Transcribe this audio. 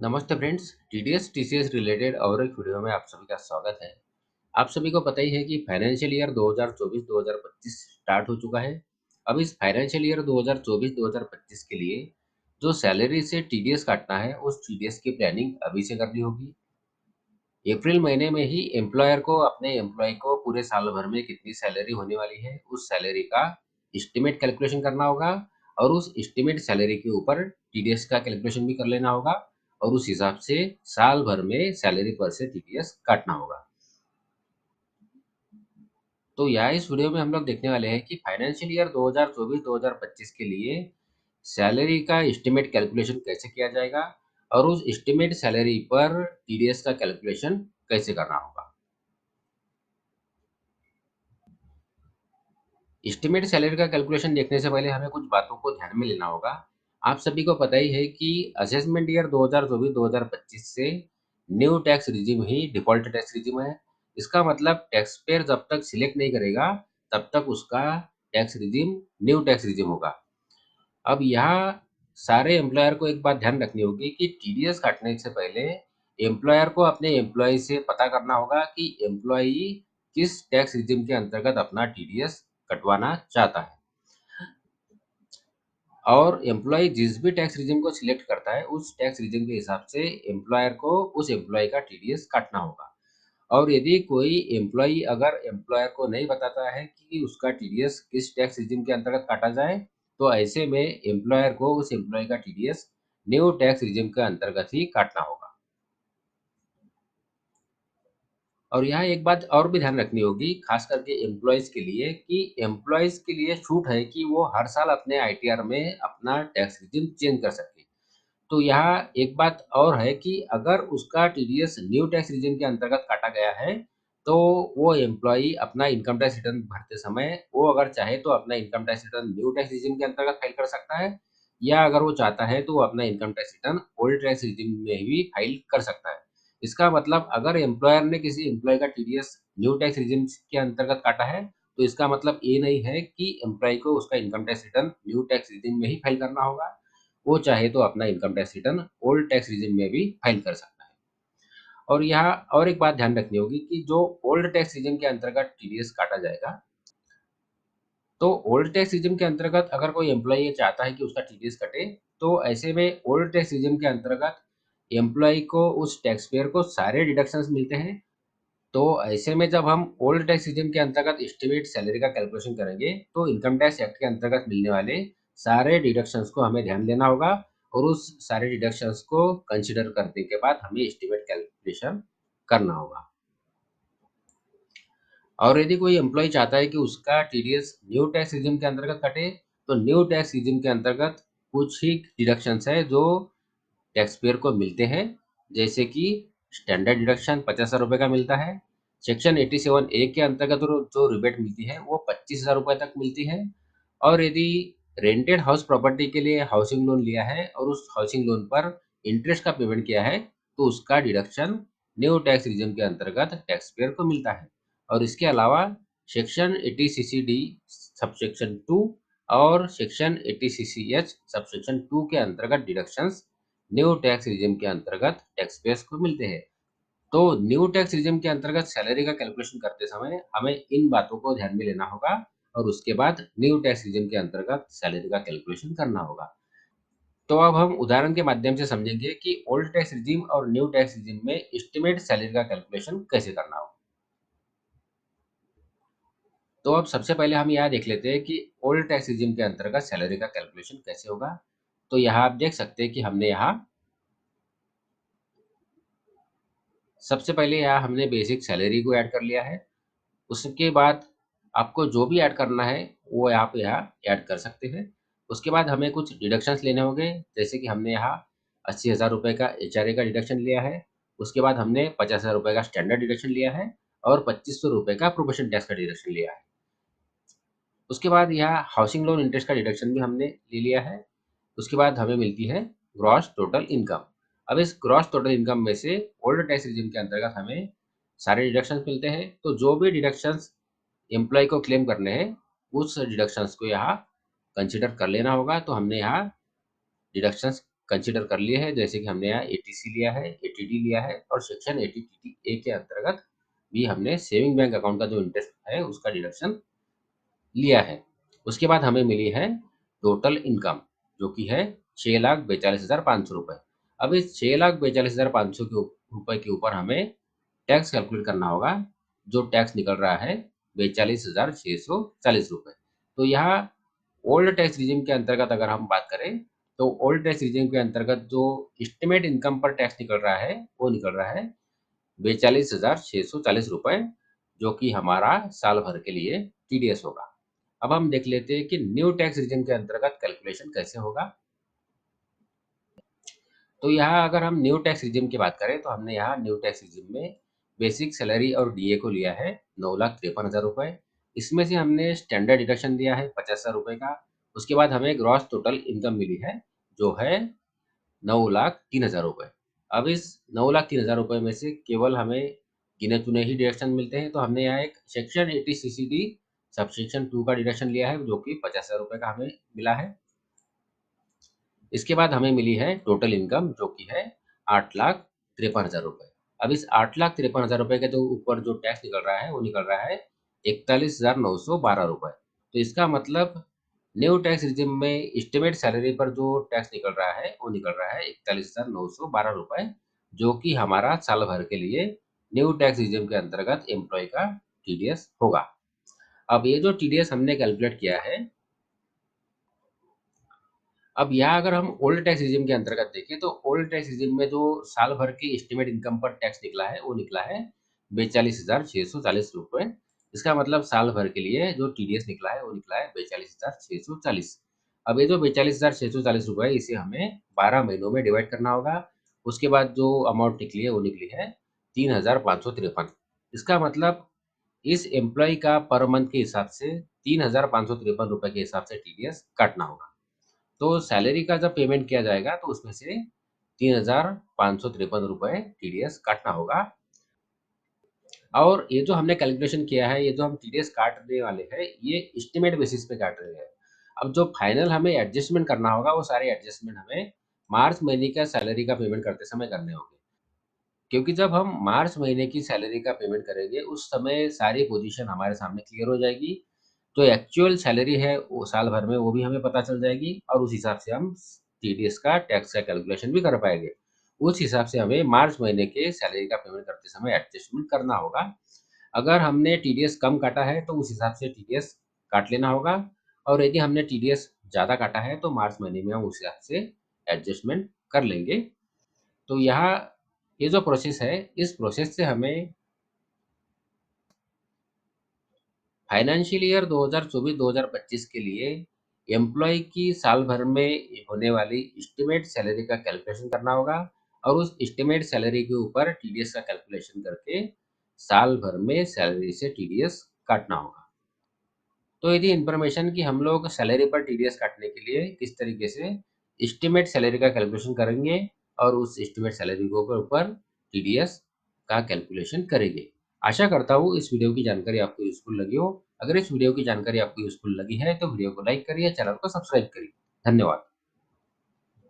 नमस्ते friends, TDS TCS related और एक वीडियो में आप सभी का स्वागत है। आप सभी को पता ही है कि फाइनेंशियल ईयर 2024-2025 स्टार्ट हो चुका है। अब इस फाइनेंशियल ईयर 2024-2025 के लिए जो सैलरी से टीडीएस काटना है, उस टीडीएस की प्लानिंग अभी से करनी होगी। अप्रैल महीने में ही एम्प्लॉयर को अपने एम्प्लॉय को पूरे साल भर में कितनी सैलरी होने वाली है, उस सैलरी का एस्टिमेट कैलकुलेशन करना होगा और उस एस्टिमेट सैलरी के ऊपर टीडीएस का कैलकुलेशन भी कर लेना होगा और उस हिसाब से साल भर में सैलरी पर से टीडीएस काटना होगा। तो यहाँ इस वीडियो में हम लोग देखने वाले हैं कि फाइनेंशियल ईयर 2024-2025 के लिए सैलरी का एस्टिमेट कैलकुलेशन कैसे किया जाएगा और उस एस्टिमेट सैलरी पर टीडीएस का कैलकुलेशन कैसे करना होगा। एस्टिमेट सैलरी का कैलकुलेशन देखने से पहले हमें कुछ बातों को ध्यान में लेना होगा। आप सभी को पता ही है कि असेसमेंट ईयर 2024-2025 से न्यू टैक्स रिजिम ही डिफ़ॉल्ट टैक्स रिजिम है। इसका मतलब टैक्स पेयर जब तक सिलेक्ट नहीं करेगा, तब तक उसका tax regime new tax regime होगा। अब यहाँ सारे एम्प्लॉयर को एक बात ध्यान रखनी होगी कि टीडीएस काटने से पहले एम्प्लॉयर को अपने एम्प्लॉय से पता करना होगा कि एम्प्लॉय किस टैक्स रिजिम के अंतर्गत अपना टीडीएस कटवाना चाहता है और एम्प्लॉय जिस भी टैक्स रिजिम को सिलेक्ट करता है, उस टैक्स रिजिम के हिसाब से एम्प्लॉयर को उस एम्प्लॉय का टीडीएस काटना होगा। और यदि कोई एम्प्लॉय अगर एम्प्लॉयर को नहीं बताता है कि उसका टीडीएस किस टैक्स रिजिम के अंतर्गत काटा जाए, तो ऐसे में एम्प्लॉयर को उस एम्प्लॉय का टीडीएस न्यू टैक्स रिजिम के अंतर्गत ही काटना होगा। और यहाँ एक बात और भी ध्यान रखनी होगी, खास करके एम्प्लॉयज़ के लिए, कि एम्प्लॉयज़ के लिए छूट है कि वो हर साल अपने आईटीआर में अपना टैक्स रिजिम चेंज कर सकते हैं। तो यहाँ एक बात और है कि अगर उसका टीडीएस न्यू टैक्स रिजिम के अंतर्गत काटा गया है, तो वो एम्प्लॉयी अपना इनकम टैक्स रिटर्न भरते समय वो अगर चाहे तो अपना income tax return new tax regime के अंतर्गत फाइल कर सकता है, या अगर वो चाहता है तो वो अपना income tax return old tax regime में भी फाइल कर सकता है। इसका मतलब अगर एम्प्लॉयर ने किसी एम्प्लॉयी का टीडीएस न्यू टैक्स रिजिम के अंतर्गत काटा है, तो इसका मतलब ये नहीं है कि एम्प्लॉयी को उसका income tax return new tax regime में ही फाइल करना होगा। वो चाहे तो अपना income tax return old tax regime में भी फाइल कर सकता है। और यहाँ और एक बात ध्यान रखनी होगी कि जो ओल्ड टैक्स रिजिम के अंतर्गत टीडीएस काटा जाएगा, तो ओल्ड टैक्स रिजिम के अंतर्गत अगर कोई एम्प्लॉई ये चाहता है कि उसका टीडीएस कटे, तो ऐसे में ओल्ड टैक्स रिजिम के अंतर्गत एम्प्लॉई को उस टैक्स पेयर को सारे डिडक्शंस मिलते हैं। तो ऐसे में जब हम ओल्ड टैक्स रिजिम के अंतर्गत एस्टिमेट सैलरी का कैलकुलेशन करेंगे, तो इनकम टैक्स एक्ट के अंतर्गत मिलने वाले सारे डिडक्शंस को हमें ध्यान देना होगा और उस सारे डिडक्शंस को कंसीडर करने के बाद हमें एस्टिमेट कैलकुलेशन करना होगा। और यदि कोई एम्प्लॉय चाहता है कि उसका टीडीएस न्यू टैक्स रिजिम के अंतर्गत कटे, तो न्यू टैक्स रिजिम के अंतर्गत कुछ ही डिडक्शंस है जो टैक्स पेयर को मिलते हैं, जैसे कि स्टैंडर्ड डिडक्शन 50,000 रुपये का मिलता है। सेक्शन 87A के अंतर्गत जो रिबेट मिलती है वो 25,000 रुपये तक मिलती है। और यदि रेंटेड हाउस प्रॉपर्टी के लिए हाउसिंग लोन लिया है और उस हाउसिंग लोन पर इंटरेस्ट का पेमेंट किया है, तो उसका डिडक्शन न्यू टैक्स रिजिम के अंतर्गत टैक्स पेयर को मिलता है। और इसके अलावा सेक्शन 80CCD सबसेक्शन 2 और सेक्शन 80CCH सबसेक्शन 2 के अंतर्गत डिडक्शंस न्यू टैक्स रिजिम के अंतर्गत टैक्स पेयर्स को मिलते हैं। तो न्यू टैक्स रिजिम के अंतर्गत सैलरी का कैलकुलेशन करते समय हमें इन बातों को ध्यान में लेना होगा और उसके बाद न्यू टैक्स रिजिम के अंतर्गत सैलरी का कैलकुलेशन करना होगा। तो अब हम उदाहरण के माध्यम से समझेंगे कि ओल्ड टैक्स रिजिम और न्यू टैक्स रिजिम में एस्टिमेट सैलरी का कैलकुलेशन कैसे करना हो। तो अब सबसे पहले हम यहाँ देख लेते हैं कि ओल्ड टैक्स रिजिम के अंतर्गत सैलरी का कैलकुलेशन कैसे होगा। तो यहाँ आप देख सकते हैं कि हमने यहाँ सबसे पहले यहाँ हमने बेसिक सैलरी को ऐड कर लिया है। उसके बाद आपको जो भी ऐड करना है वो आप यहाँ ऐड कर सकते हैं। उसके बाद हमें कुछ डिडक्शंस लेने होंगे, जैसे कि हमने यहाँ 80,000 रुपये का एचआरए का डिडक्शन लिया है। उसके बाद हमने 50,000 रुपये का स्टैंडर्ड डिडक्शन लिया है और 2500 रुपये का प्रोविशन टैक्स का डिडक्शन लिया है। उसके बाद यहाँ हाउसिंग लोन इंटरेस्ट का डिडक्शन भी हमने ले लिया है। उसके बाद हमें मिलती है ग्रॉस टोटल इनकम। अब इस ग्रॉस टोटल इनकम में से ओल्ड टैक्स रिजिम के अंतर्गत हमें सारे डिडक्शंस मिलते हैं। तो जो भी डिडक्शंस एम्प्लॉय को क्लेम करने हैं, उस डिडक्शंस को यहाँ कंसीडर कर लेना होगा। तो हमने यहाँ डिडक्शंस कंसीडर कर लिए हैं, जैसे कि हमने यहाँ एटीसी लिया है, एटीडी लिया है और सेक्शन 80 ए के अंतर्गत भी हमने सेविंग बैंक अकाउंट का जो इंटरेस्ट है उसका डिडक्शन लिया है। उसके बाद हमें मिली है टोटल इनकम, जो कि है 6,42,500 रुपए। अब इस 6,42,500 रुपए के ऊपर हमें टैक्स कैलकुलेट करना होगा, जो टैक्स निकल रहा है 42,640 रुपए। तो यहाँ ओल्ड टैक्स रिजिम के अंतर्गत अगर हम बात करें, तो ओल्ड टैक्स रिजिम के अंतर्गत जो एस्टिमेट इनकम पर टैक्स निकल रहा है, वो निकल रहा है 42,640 रुपए, जो कि हमारा साल भर के लिए टीडीएस होगा। अब हम देख लेते हैं कि न्यू टैक्स रीजन के अंतर्गत कैलकुलेशन कैसे होगा। तो यहाँ अगर हम न्यू टैक्स रिजिम की बात करें, तो हमने यहाँ न्यू टैक्स रिजिम में बेसिक सैलरी और डीए को लिया है 9,53,000 रुपए। इसमें से हमने स्टैंडर्ड डिडक्शन दिया है 50,000 रुपए का। उसके बाद हमें ग्रॉस टोटल इनकम मिली है, जो है 9,03,000 रुपए। अब इस 9,03,000 रुपए में से केवल हमें गिने चुने ही डिडक्शन मिलते हैं, तो हमने यहाँ एक सेक्शन 80 सीसीडी सबसेक्शन 2 का डिडक्शन लिया है, जो कि 50,000 रुपए का हमें मिला है। इसके बाद हमें मिली है टोटल इनकम, जो कि है 8,53,000 रुपए। अब इस 8,53,000 रुपए के जो ऊपर जो टैक्स निकल रहा है, वो निकल रहा है 41,912 रुपए। तो इसका मतलब न्यू टैक्स रिजिम में एस्टिमेट सैलरी पर जो टैक्स निकल रहा है, वो निकल रहा है 41,912 रुपए, जो कि हमारा साल भर के लिए न्यू टैक्स रिजिम के अंतर्गत एम्प्लॉय का टीडीएस होगा। अब ये जो टीडीएस हमने कैलकुलेट किया है, अब यहाँ अगर हम ओल्ड टैक्स रिजिम के अंतर्गत देखें, तो ओल्ड टैक्स रिजिम में जो साल भर की एस्टिमेट इनकम पर टैक्स निकला है, वो निकला है 42,640 रुपए। इसका मतलब साल भर के लिए जो टीडीएस निकला है, वो निकला है 42,640। अब ये जो 42,640 रुपए है, इसे हमें 12 महीनों में डिवाइड करना होगा। उसके बाद जो अमाउंट निकली है, वो निकली है 3,553। इसका मतलब इस एम्प्लॉय का पर मंथ के हिसाब से 3,553 रुपए के हिसाब से टीडीएस काटना होगा। तो सैलरी का जब पेमेंट किया जाएगा, तो उसमें से 3,553 रुपए टीडीएस काटना होगा। और ये जो हमने कैलकुलेशन किया है, ये जो हम टीडीएस काटने वाले हैं, ये एस्टिमेट बेसिस पे काट रहे हैं। अब जो फाइनल हमें एडजस्टमेंट करना होगा, वो सारे एडजस्टमेंट हमें मार्च महीने का सैलरी का पेमेंट करते समय करने होंगे। क्योंकि जब हम मार्च महीने की सैलरी का पेमेंट करेंगे, उस समय सारी पोजीशन हमारे सामने क्लियर हो जाएगी। जो एक्चुअल सैलरी है वो साल भर में, वो भी हमें पता चल जाएगी और उस हिसाब से हम टीडीएस का टैक्स का कैलकुलेशन भी कर पाएँगे। उस हिसाब से हमें मार्च महीने के सैलरी का पेमेंट करते समय एडजस्टमेंट करना होगा। अगर हमने टीडीएस कम काटा है, तो उस हिसाब से टीडीएस काट लेना होगा और यदि हमने टीडीएस ज़्यादा काटा है, तो मार्च महीने में हम उस हिसाब से एडजस्टमेंट कर लेंगे। तो यहाँ ये जो प्रोसेस है, इस प्रोसेस से हमें फाइनेंशियल ईयर 2024-2025 के लिए एम्प्लॉय की साल भर में होने वाली एस्टिमेट सैलरी का कैलकुलेशन करना होगा और उस एस्टिमेट सैलरी के ऊपर टीडीएस का कैलकुलेशन करके साल भर में सैलरी से टीडीएस काटना होगा। तो यदि इन्फॉर्मेशन कि हम लोग सैलरी पर टीडीएस काटने के लिए किस तरीके से एस्टिमेट सैलरी का कैलकुलेशन करेंगे और उस एस्टिमेट सैलरी के ऊपर टीडीएस का कैलकुलेशन करेंगे। आशा करता हूँ इस वीडियो की जानकारी आपको यूज़फुल लगी हो। अगर इस वीडियो की जानकारी आपको यूज़फुल लगी है, तो वीडियो को लाइक करिए, चैनल को सब्सक्राइब करिए। धन्यवाद।